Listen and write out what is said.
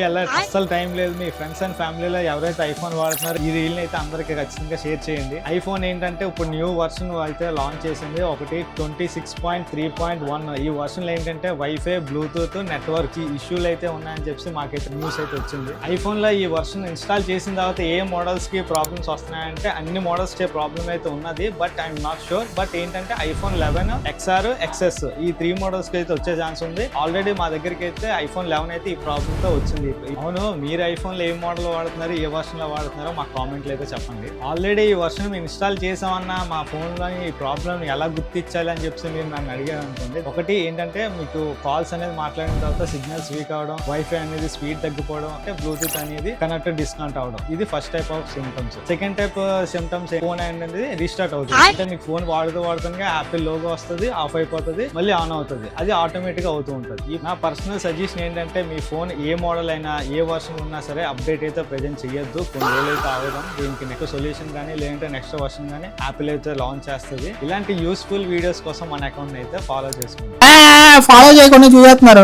Alert అస్సలు time లేదు. మీ friends and ఫ్యామిలీలో ఎవరైతే ఐఫోన్ వాడుతున్నారో ఈ రీల్ అయితే అందరికి ఖచ్చితంగా షేర్ చేయండి. ఐఫోన్ ఏంటంటే ఇప్పుడు న్యూ వర్షన్ అయితే లాంచ్ చేసింది, ఒకటి 26.3.1. ఈ వర్షన్ లో ఏంటంటే వైఫై, బ్లూటూత్, నెట్వర్క్ ఇష్యూలు అయితే ఉన్నాయని చెప్పి మాకైతే న్యూస్ అయితే వచ్చింది. ఐఫోన్ లో ఈ వర్షన్ ఇన్స్టాల్ చేసిన తర్వాత ఏ మోడల్స్ కి ప్రాబ్లమ్స్ వస్తున్నాయంటే అన్ని మోడల్స్ కి ప్రాబ్లమ్ అయితే ఉన్నది, but I'm not sure. But ఏంటంటే ఐఫోన్ 11, XR, XS ఈ 3 మోడల్స్ కి అయితే వచ్చే ఛాన్స్ ఉంది. ఆల్రెడీ మా దగ్గరికి అయితే ఐఫోన్ 11 అయితే ఈ ప్రాబ్లమ్ తో వచ్చింది. అవును, మీరు ఐఫోన్ లో ఏ మోడల్ వాడుతున్నారు, ఏ వర్షన్ లో వాడుతున్నారో మా కామెంట్లు అయితే చెప్పండి. ఆల్రెడీ ఈ వర్షన్ ఇన్స్టాల్ చేసామన్నా మా ఫోన్ లో ఈ ప్రాబ్లమ్ ఎలా గుర్తించాలి అని చెప్పి మీరు నన్ను అడిగారు అనుకోండి. ఒకటి ఏంటంటే మీకు కాల్స్ అనేది మాట్లాడిన తర్వాత సిగ్నల్స్ వీక్ అవడం, వైఫై అనేది స్పీడ్ తగ్గిపోవడం, అంటే బ్లూటూత్ అనేది కనెక్ట్ డిస్కనెక్ట్ అవడం, ఇది first type of symptoms. Second type symptoms phone అనేది రీస్టార్ట్ అవుతుంది. అంటే మీకు ఫోన్ వాడుతుండగా యాపిల్ లోగో వస్తుంది, ఆఫ్ అయిపోతుంది, మళ్ళీ ఆన్ అవుతుంది. అది ఆటోమేటిక్ గా అవుతూ ఉంటుంది. నా పర్సనల్ సజెషన్ ఏంటంటే మీ ఫోన్ ఏ మోడల్ అయినా ఏ వర్షన్ ఉన్నా సరే అప్డేట్ అయితే ప్రెజెంట్ చేయొద్దు. కొన్ని రోజులు అయితే ఆగుదాం. దీనికి నెక్స్ట్ సొల్యూషన్ కానీ లేదంటే నెక్స్ట్ వర్షన్ కానీ యాపిల్ అయితే లాంచ్ చేస్తుంది. ఇలాంటి యూస్ఫుల్ వీడియోస్ కోసం మన అకౌంట్ అయితే ఫాలో చేసుకోండి. ఫాలో చేయకుండా చూస్తున్నారు.